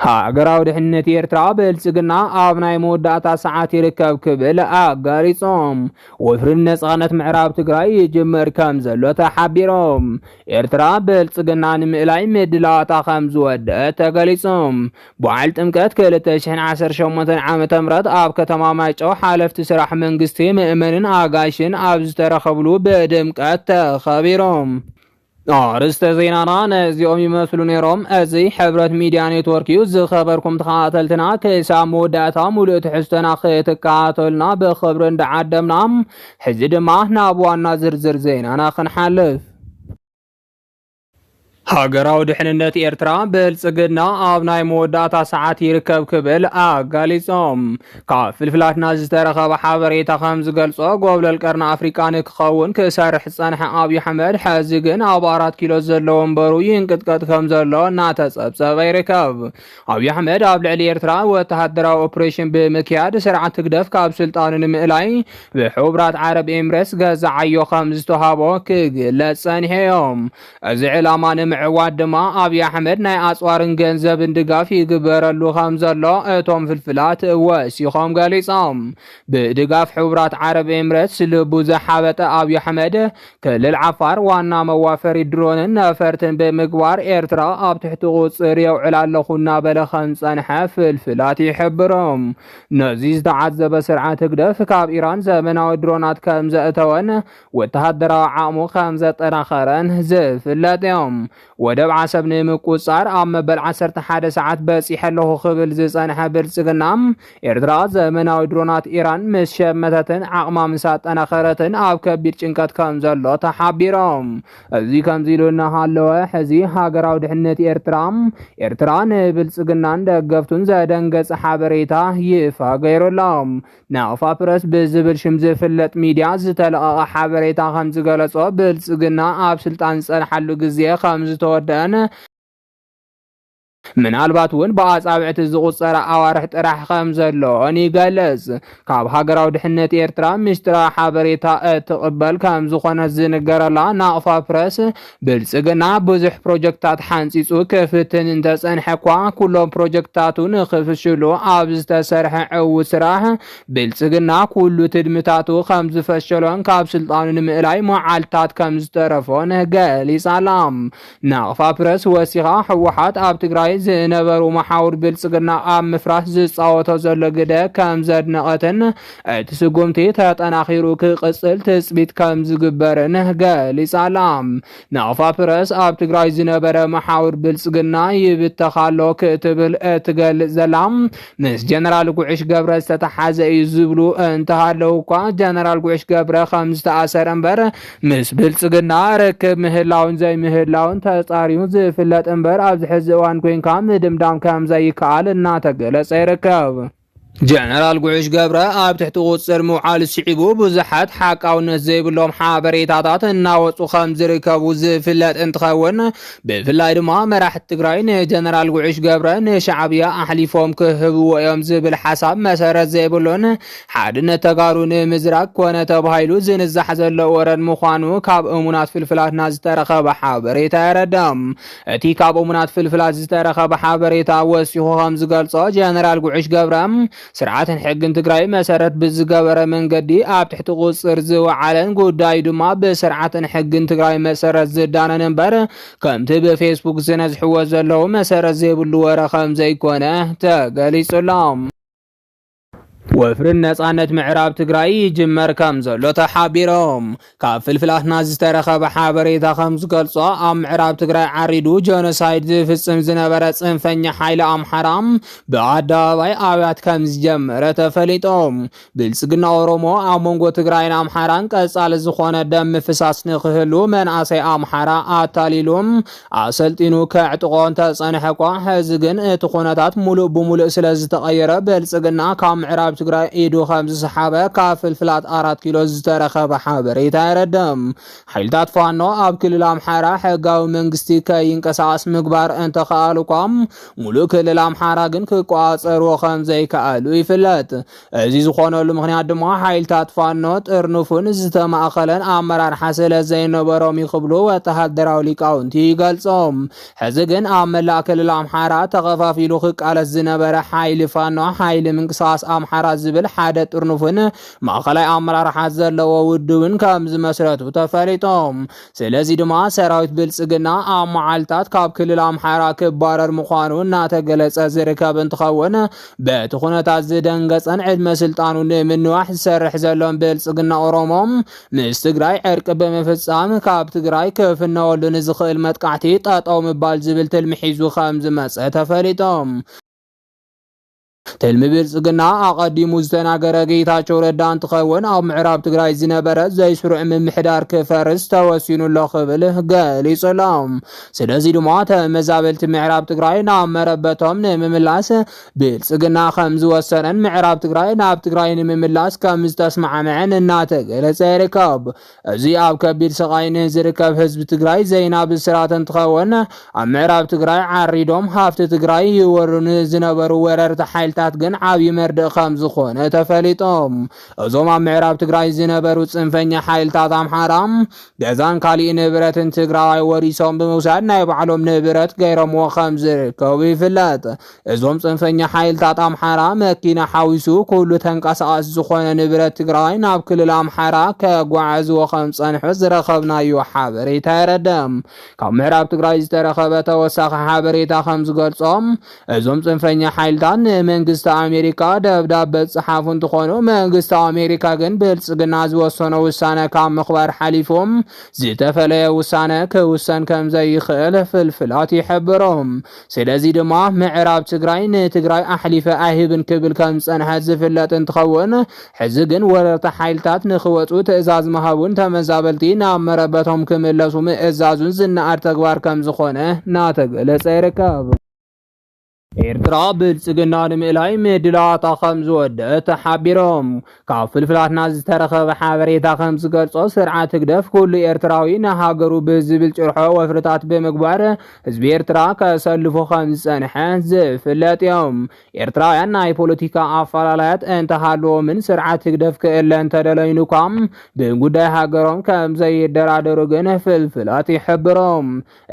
ሃገራዊ ድሕነት ኤርትራ ብልጽግና ኣብ ናይ መወዳእታ ሰዓት ይርከብ ክብል ኣጋሊጾም ወፍርን ነጻነት ምዕራብ ትግራይ ይጅምር ከም ዘሎ ተሓቢሮም ኤርትራ ብልጽግና ንምእላይ ምድላዋታ ከም ዝወድአ ተገሊጾም በዓል ጥምቀት 2018 ዓመተ ምህረት ኣብ ከተማ ማይጨው ሓለፍቲ ስራሕ መንግስቲ ምእመንን ኣጋይሽን ኣብ ዝተረኸብሉ ብድምቀት ተኸቢሮም أرست زينانا نزيوم يمثلوا نيروم أزي حبرت ميديا نتورك يوز خبركم تخاطلتنا كيسا موداتا مولو تحستنا خيتك عاطلنا بخبرن دعدمنا حزد معنا بوانا زرزر زينانا خنحلف ሃገራዊ ድሕንነት ኤርትራ ብልጽግና ኣብ ናይ መወዳእታ ሰዓት ይርከብ ክብል ኣጋሊጾም ካብ ፍልፍላትና ዝተረኸበ ሓበሬታ ከም ዝገልጾ ጎብለል ቀርኒ ኣፍሪቃ ንክኸውን ክሰርሕ ዝጸንሐ ኣብዪ ኣሕመድ ሕዚ ግን ኣብ 4 ኪሎ ዘሎ ወንበሩ ይንቅጥቀጥ ከም ዘሎ እናተጸብጸበ ይርከብ ኣብዪ ኣሕመድ ኣብ ልዕሊ ኤርትራ ወተሃደራዊ ኦፕሬሽን ብምክያድ ስርዓት ትግደፍ ካብ ስልጣኑ ንምእላይ ብሕቡራት ዓረብ ኤምሬትስ ገዛዓዮ ከም ዝተዋህቦ ክግለጽ ጸኒሖም እዚ ዕላማ ዕዋድ ድማ ኣብዪ ኣሕመድ ናይ ኣጽዋርን ገንዘብን ድጋፍ ይግበረሉ ከም ዘሎ እቶም ፍልፍላት ወሲኾም ገሊጾም ብድጋፍ ሕቡራት ዓረብ ኤምሬትስ ልቡ ዘሓበጠ ኣብዪ ኣሕመድ ክልል ዓፋር ዋና መዋፈሪ ድሮንን ነፈርትን ብምግባር ኤርትራ ኣብ ትሕቲ ቁፅር የውዕል ኣለኹ እናበለ ከም ዝጸንሐ ፍልፍላት ይሕብሮም ነዚ ዝተዓዘበ ስርዓት ትግደፍ ካብ ኢራን ዘመናዊ ድሮናት ከም ዘእተወን ወተሃደራዊ ዓቕሙ ከም ዘጠናኸረን ዝፍለጥ እዮም ወደብ ዓሰብ ንምቁጻር ኣብ መበል 11 ሰዓት በፂሐ ኣለኹ ክብል ዝጸንሐ ብልጽግና ኤርትራ ዘመናዊ ድሮናት ኢራን ምስ ሸመተትን ዓቕማ ምስ ኣጠናኸረትን ኣብ ከቢድ ጭንቀት ከም ዘሎ ተሓቢሮም እዚ ከምዚ ኢሉ እናሃለወ ሕዚ ሃገራዊ ድሕነት ኤርትራ ንብልጽግናን ደገፍቱን ዘደንገጸ ሓበሬታ ይፋ ገይሩሎም ናቕፋ ፕረስ ብዝብል ሽም ዝፍለጥ ሚድያ ዝተለቐቐ ሓበሬታ ከም ዝገለጾ ብልጽግና ኣብ ስልጣን ዝጸንሐሉ ግዜ ከም ዝተወደአን ምናልባት እውን በአጻብዕቲ ዝቁጸረ ኣዋርሕ ጥራሕ ከም ዘለዎን ይገልጽ ካብ ሃገራዊ ድሕነት ኤርትራ ምስጢራዊ ሓበሬታ እትቕበል ከም ዝኾነ ዝንገረላ ናቕፋ ፕረስ ብልጽግና ብዙሕ ፕሮጀክታት ሓንፂፁ ክፍትን እንተጸንሐ እኳ ኩሎም ፕሮጀክታቱ ንኽፍሽሉ ኣብ ዝተሰርሐ ዕዉት ስራሕ ብልጽግና ኩሉ ትድምታቱ ከም ዝፈሸሎን ካብ ስልጣኑ ንምእላይ መዓልትታት ከም ዝተረፎን ገሊጻላ ናቕፋ ፕረስ ወሲኻ ሕወሓት ኣብ ትግራይ ዝነበሩ መሓውር ብልጽግና ኣብ ምፍራስ ዝጻወቶ ዘሎ ግደ ከም ዘድነቐትን እቲ ስጉምቲ ተጠናኺሩ ክቕጽል ትጽቢት ከም ዝግበርን ገሊጻላ ናቕፋ ፕረስ ኣብ ትግራይ ዝነበረ መሓውር ብልጽግና ይብተኻሎ ክትብል እትገልጽ ዘላ ምስ ጀነራል ጉዕሽ ገብረ ዝተተሓዘ እዩ ዝብሉ እንተሃለው እኳ ጀነራል ጉዕሽ ገብረ ከም ዝተኣሰረ እምበር ምስ ብልጽግና ርክብ ምህላውን ዘይምህላውን ተጻሪዩ ዝፍለጥ እምበር ኣብዚ ሕዚ እዋን ኮንካ ምድምዳም ከም ዘይከኣል እናተገለጸ ይርከብ ጀነራል ጉዕሽ ገብረ ኣብ ትሕቲ ቁጽር ምውዓል ስዒቡ ብዙሓት ሓቃውነት ዘይብሎም ሓበሬታታት እናወፁ ከም ዝርከቡ ዝፍለጥ እንትኸውን ብፍላይ ድማ መራሕቲ ትግራይ ንጀነራል ጉዕሽ ገብረ ንሻዕብያ ኣሕሊፎም ክህብዎ እዮም ዝብል ሓሳብ መሰረት ዘይብሉን ሓድነት ተጋሩ ንምዝራግ ኮነ ተባሂሉ ዝንዛሕ ዘሎ ወረድ ምዃኑ ካብ እሙናት ፍልፍላትና ዝተረኸበ ሓበሬታ የረዳም እቲ ካብ እሙናት ፍልፍላት ዝተረኸበ ሓበሬታ ወሲኹ ከም ዝገልጾ ጀነራል ጉዕሽ ገብረ ስርዓትን ሕግን ትግራይ መሰረት ብዝገበረ መንገዲ ኣብ ትሕቲ ቁጽር ዝወዓለን ጉዳይ ድማ ብስርዓትን ሕግን ትግራይ መሰረት ዝዳነን እምበር ከምቲ ብፌስቡክ ዝነዝሕዎ ዘለዉ መሰረት ዘይብሉ ወረ ከም ዘይኮነ ተገሊጹሎም ወፍርን ነጻነት ምዕራብ ትግራይ ይጅመር ከም ዘሎ ተሓቢሮም ካብ ፍልፍላትና ዝተረኸበ ሓበሬታ ከም ዝገልጾ ኣብ ምዕራብ ትግራይ ዓሪዱ ጀኖሳይድ ዝፍጽም ዝነበረ ጽንፈኛ ሓይሊ ኣምሓራ ብኣደባባይ ኣብያት ከም ዝጀመረ ተፈሊጦም ብልጽግና ኦሮሞ ኣብ መንጎ ትግራይን ኣምሓራን ቀጻሊ ዝኾነ ደም ምፍሳስ ንክህሉ መናእሰይ ኣምሓራ ኣታሊሎም ኣሰልጢኑ ከዕጥቆን ተጸንሐ እኳ ሕዚ ግን እቲ ኩነታት ሙሉእ ብሙሉእ ስለ ዝተቐየረ ብልጽግና ካብ ምዕራብ ትግራይ ኢዱ ከም ዝሰሓበ ካብ ፍልፍላት 4 ኪሎ ዝተረኸበ ሓበሬታ ይረድም። ሓይልታት ፋኖ ኣብ ክልል ኣምሓራ ሕጋዊ መንግስቲ ከይንቀሳቀስ ምግባር እንተኸኣሉ እኳም ሙሉእ ክልል ኣምሓራ ግን ክቋፀርዎ ከም ዘይከኣሉ ይፍለጥ። እዚ ዝኾነሉ ምክንያት ድማ ሓይልታት ፋኖ ጥርንፉን ዝተማእኸለን ኣመራርሓ ስለ ዘይነበሮም ይኽብሉ ወተሃደራዊ ሊቃውንቲ ይገልጾም። ሕዚ ግን ኣብ መላእ ክልል ኣምሓራ ተኸፋፊሉ ክቃለስ ዝነበረ ሓይሊ ፋኖ ሓይሊ ምንቅስቃስ ኣምሓራ ዝብል ሓደ ጥርንፉን ማእኸላይ ኣመራርሓ ዘለዎ ውድብን ከም ዝመስረቱ ተፈሊጦም። ስለዚ ድማ ሰራዊት ብልጽግና ኣብ መዓልታት ካብ ክልል ኣምሓራ ክባረር ምዃኑ እናተገለጸ ዝርከብ እንትኸውን በቲ ኩነታት ዝደንገጸን ዕድመ ስልጣኑ ንምንዋሕ ዝሰርሕ ዘሎን ብልጽግና ኦሮሞም ምስ ትግራይ ዕርቂ ብምፍጻም ካብ ትግራይ ክፍነወሉ ንዝኽእል መጥቃዕቲ ጠጠው ምባል ዝብል ትልሚ ሒዙ ከም ዝመጸ ተፈሊጦም። ትልሚ ብልጽግና ኣቐዲሙ ዝተናገረ ጌታቸው ረዳ እንትኸውን ኣብ ምዕራብ ትግራይ ዝነበረ ዘይስሩዕ ምምሕዳር ክፈርስ ተወሲኑሎ ክብል ገሊጹሎም። ስለዚ ድማ ተመዛበልቲ ምዕራብ ትግራይ ናብ መረበቶም ንምምላስ ብልጽግና ከም ዝወሰነን ምዕራብ ትግራይ ናብ ትግራይ ንምምላስ ከም ዝተስማዕምዐን እናተገለጸ ይርከብ። እዚ ኣብ ከቢድ ስቃይ ንዝርከብ ህዝቢ ትግራይ ዜና ብስራት እንትኸውን ኣብ ምዕራብ ትግራይ ዓሪዶም ሃፍቲ ትግራይ ይወሩን ዝነበሩ ወረርቲ ሓይልታት ግን ዓብይ መርድእ ከም ዝኾነ ተፈሊጦም። እዞም ኣብ ምዕራብ ትግራይ ዝነበሩ ጽንፈኛ ሓይልታት ኣምሓራ ገዛን ካሊእ ንብረትን ትግራይ ወሪሶም ብምውሳድ ናይ ባዕሎም ንብረት ገይሮምዎ ከም ዝርከቡ ይፍለጥ። እዞም ጽንፈኛ ሓይልታት ኣምሓራ መኪና ሓዊሱ ኩሉ ተንቀሳቃሲ ዝኾነ ንብረት ትግራይ ናብ ክልል ኣምሓራ ከጓዓዝዎ ከም ጸንሑ ዝረኸብናዮ ሓበሬታ ይረድም። ካብ ምዕራብ ትግራይ ዝተረኸበ ተወሳኺ ሓበሬታ ከም ዝገልጾም እዞም ጽንፈኛ ሓይልታት ንመንግስቲ ኣሜሪካ ደብዳቤ ጽሓፉ እንትኾኑ መንግስቲ ኣሜሪካ ግን ብልጽግና ዝወሰነ ውሳነ ካብ ምኽባር ሓሊፎም ዝተፈለየ ውሳነ ክውሰን ከም ዘይኽእል ፍልፍላት ይሕብሮም። ስለዚ ድማ ምዕራብ ትግራይ ንትግራይ ኣሕሊፈ ኣይህብን ክብል ከም ዝጸንሐ ዝፍለጥ እንትኸውን ሕዚ ግን ወረርቲ ሓይልታት ንኽወፁ ትእዛዝ መሃቡን ተመዛበልቲ ናብ መረበቶም ክምለሱ ምእዛዙን ዝነኣድ ተግባር ከም ዝኾነ እናተገለጸ ይርከብ። ኤርትራ ብልጽግና ንምእላይ ምድላዋታ ከም ዝወደአ ተሓቢሮም። ካብ ፍልፍላትና ዝተረኸበ ሓበሬታ ከም ዝገልጾ ስርዓት ህግደፍ ኩሉ ኤርትራዊ ንሃገሩ ብዝብል ጭርሖ ወፍርታት ብምግባር ህዝቢ ኤርትራ ከሰልፎ ከም ዝጸንሐ ዝፍለጥ እዮም። ኤርትራውያን ናይ ፖለቲካ ኣፈላላያት እንተሃለዎምን ስርዓት ህግደፍ ክእለ እንተደለይኑ እኳም ብጉዳይ ሃገሮም ከም ዘይደራደሩ ግን ፍልፍላት ይሕብሮም።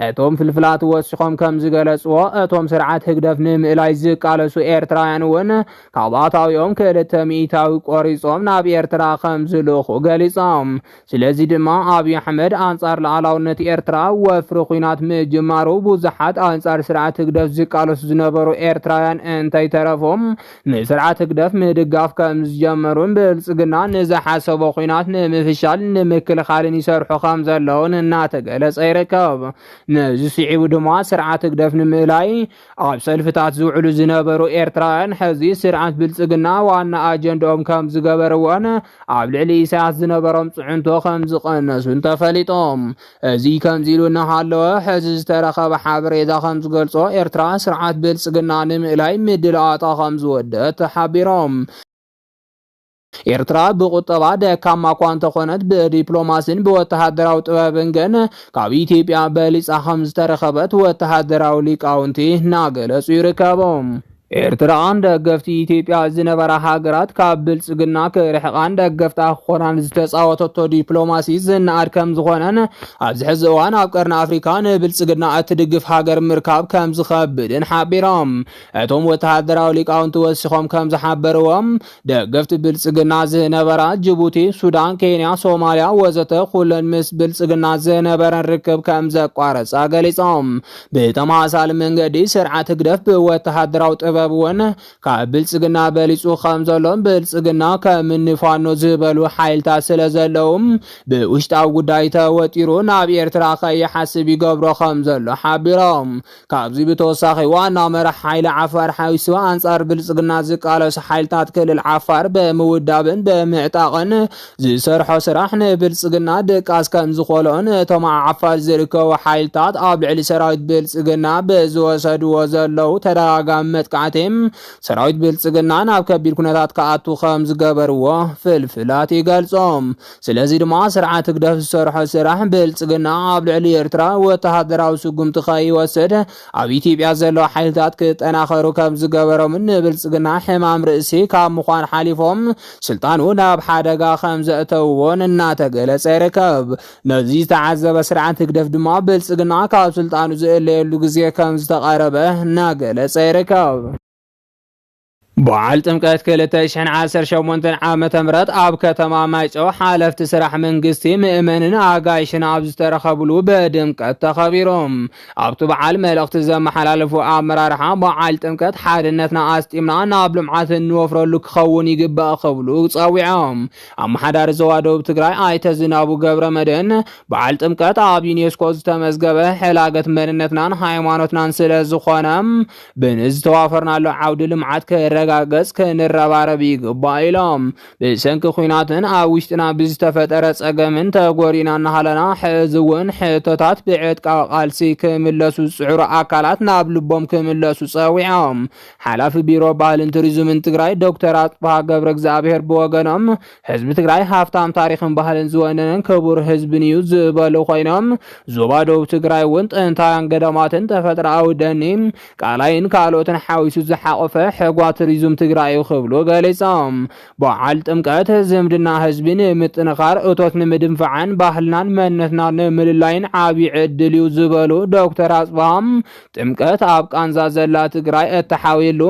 እቶም ፍልፍላት ወሲኾም ከም ዝገለጽዎ እቶም ስርዓት ህግደፍ ንምእላይ ዝቃለሱ ኤርትራውያን እውን ካብ ኣታዊኦም 200 ቆሪጾም ናብ ኤርትራ ከም ዝልኹ ገሊጾም። ስለዚ ድማ ኣብይ ኣሕመድ ኣንጻር ሉዓላውነት ኤርትራ ወፍሪ ኩናት ምጅማሩ ብዙሓት ኣንጻር ስርዓት ህግደፍ ዝቃለሱ ዝነበሩ ኤርትራውያን እንተይተረፎም ንስርዓት ህግደፍ ምድጋፍ ከም ዝጀመሩን ብልጽግና ንዝሓሰቦ ኩናት ንምፍሻል ንምክልኻልን ይሰርሑ ከም ዘለውን እናተገለጸ ይርከብ። ነዚ ስዒቡ ድማ ስርዓት ህግደፍ ንምእላይ ኣብ ሰልፍታት ዝውዕሉ ዝነበሩ ኤርትራውያን ሕዚ ስርዓት ብልጽግና ዋና ኣጀንዳኦም ከም ዝገበርዎን ኣብ ልዕሊ ኢሳያስ ዝነበሮም ጽዕንቶ ከም ዝቐነሱን ተፈሊጦም። እዚ ከምዚ ኢሉ እናሃለወ ሕዚ ዝተረኸበ ሓበሬታ ከም ዝገልጾ ኤርትራ ስርዓት ብልጽግና ንምእላይ ምድላዋታ ከም ዝወደአ ተሓቢሮም። ኤርትራ ብቁጠባ ደካማ እኳ እንተኾነት ብዲፕሎማሲን ብወተሃደራዊ ጥበብን ግን ካብ ኢትዮጵያ በሊጻ ከም ዝተረኸበት ወተሃደራዊ ሊቃውንቲ እናገለጹ ይርከቦም። ኤርትራን ደገፍቲ ኢትዮጵያ ዝነበራ ሃገራት ካብ ብልጽግና ክርሕቓን ደገፍታ ክኾናን ዝተጻወተቶ ዲፕሎማሲ ዝነኣድ ከም ዝኾነን ኣብዚ ሕዚ እዋን ኣብ ቀርኒ ኣፍሪካ ንብልጽግና እትድግፍ ሃገር ምርካብ ከም ዝኸብድን ሓቢሮም። እቶም ወተሃደራዊ ሊቃውንቲ ወሲኾም ከም ዝሓበርዎም ደገፍቲ ብልጽግና ዝነበራ ጅቡቲ፣ ሱዳን፣ ኬንያ፣ ሶማልያ ወዘተ ኩለን ምስ ብልጽግና ዝነበረን ርክብ ከም ዘቋረጻ ገሊጾም። ብተመሳሳሊ መንገዲ ስርዓት ህግደፍ ብወተሃደራዊ ጥበብ እውን ካብ ብልጽግና በሊጹ ከም ዘሎን ብልጽግና ከም ንፋኖ ዝበሉ ሓይልታት ስለ ዘለውም ብውሽጣዊ ጉዳይ ተወጢሩ ናብ ኤርትራ ከይሓስብ ይገብሮ ከም ዘሎ ሓቢሮም። ካብዚ ብተወሳኺ ዋና መራሒ ሓይሊ ዓፋር ሓዊሱ ኣንጻር ብልጽግና ዝቃለሱ ሓይልታት ክልል ዓፋር ብምውዳብን ብምዕጣቕን ዝሰርሖ ስራሕ ንብልጽግና ድቃስ ከም ዝኮሎን እቶም ዓፋር ዝርከቡ ሓይልታት ኣብ ልዕሊ ሰራዊት ብልጽግና ብዝወሰድዎ ዘለው ተደጋጋሚ መጥቃዕቲ ልምዓትም ሰራዊት ብልጽግና ናብ ከቢድ ኩነታት ከኣቱ ከም ዝገበርዎ ፍልፍላት ይገልጾም። ስለዚ ድማ ስርዓት ክደፍ ዝሰርሖ ስራሕ ብልጽግና ኣብ ልዕሊ ኤርትራ ወተሃደራዊ ስጉምቲ ከይወስድ ኣብ ኢትዮጵያ ዘሎ ሓይልታት ክጠናኸሩ ከም ዝገበሮም ንብልጽግና ሕማም ርእሲ ካብ ምዃን ሓሊፎም ስልጣኑ ናብ ሓደጋ ከም ዘእተውዎን እናተገለጸ ይርከብ። ነዚ ዝተዓዘበ ስርዓት ክደፍ ድማ ብልጽግና ካብ ስልጣኑ ዝእለየሉ ግዜ ከም ዝተቃረበ እናገለጸ ይርከብ። በዓል ጥምቀት 2018 ዓመተ ምህረት ኣብ ከተማ ማይጨው ሓለፍቲ ስራሕ መንግስቲ ምእመንን ኣጋይሽን ኣብ ዝተረኸብሉ በድምቀት ተኸቢሮም። ኣብቲ በዓል መልእኽቲ ዘመሓላለፉ ኣመራርሓ በዓል ጥምቀት ሓድነትና ኣስጢምና ናብ ልምዓት እንወፍረሉ ክኸውን ይግባእ ክብሉ ፀዊዖም። ኣመሓዳሪ ዞባ ደቡብ ትግራይ ኣይተ ዝናቡ ገብረ መድህን በዓል ጥምቀት ኣብ ዩኔስኮ ዝተመዝገበ ሕላገት መንነትናን ሃይማኖትናን ስለ ዝኾነ ብንዝተዋፈርናሎ ዓውዲ ልምዓት ረጋገጽ ከንረባረብ ይግባእ ኢሎም። ብሰንኪ ኩናትን ኣብ ውሽጥና ብዝተፈጠረ ፀገምን ተጎሪና እናሃለና ሕዚ እውን ሕቶታት ብዕጥቃ ቃልሲ ክምለሱ ዝፅዕሩ ኣካላት ናብ ልቦም ክምለሱ ፀዊዖም። ሓላፊ ቢሮ ባህልን ቱሪዝምን ትግራይ ዶክተር ኣጽብሃ ገብረ እግዚአብሔር ብወገኖም ህዝቢ ትግራይ ሃፍታም ታሪክን ባህልን ዝወነነን ክቡር ህዝብን እዩ ዝበሉ ኮይኖም ዞባ ደቡብ ትግራይ እውን ጥንታውያን ገዳማትን ተፈጥሮኣዊ ደኒ ቃላይን ካልኦትን ሓዊሱ ዝሓቆፈ ሕጓ ቱሪዝም ትግራይ ክብሉ ገሊጾም። በዓል ጥምቀት ዝምድና ህዝቢ ንምጥንኻር እቶት ንምድንፋዕን ባህልናን መንነትናን ንምልላይን ዓብይ ዕድል እዩ ዝበሉ ዶክተር ኣጽብሃም ጥምቀት ኣብ ቃንዛ ዘላ ትግራይ እተሓዊሉ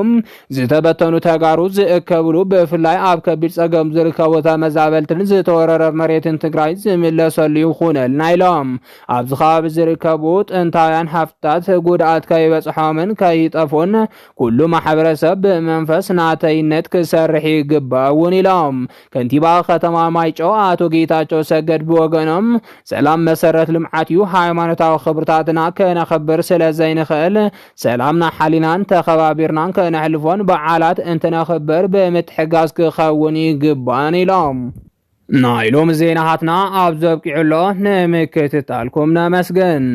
ዝተበተኑ ተጋሩ ዝእከብሉ ብፍላይ ኣብ ከቢድ ፀገም ዝርከቡ ተመዛበልትን ዝተወረረ መሬትን ትግራይ ዝምለሰሉ ይኹነልና ኢሎም። ኣብዚ ከባቢ ዝርከቡ ጥንታውያን ሃፍትታት ጉድኣት ከይበፅሖምን ከይጠፉን ኩሉ ማሕበረሰብ መንፈስ ናተይነት ክሰርሕ ይግባእ እውን ኢሎም። ከንቲባ ከተማ ማይጨው አቶ ጌታቸው ሰገድ ብወገኖም ሰላም መሰረት ልምዓት እዩ ሃይማኖታዊ ክብርታትና ከነኽብር ስለዘይንኽእል ሰላምና ሓሊናን ተኸባቢርናን ከነሕልፎን በዓላት እንትነኽብር ብምትሕጋዝ ክኸውን ይግባን ኢሎም። ናይሎም ዜናሃትና ኣብ ዘብቂዑሎ ንምክትታልኩም ነመስግን።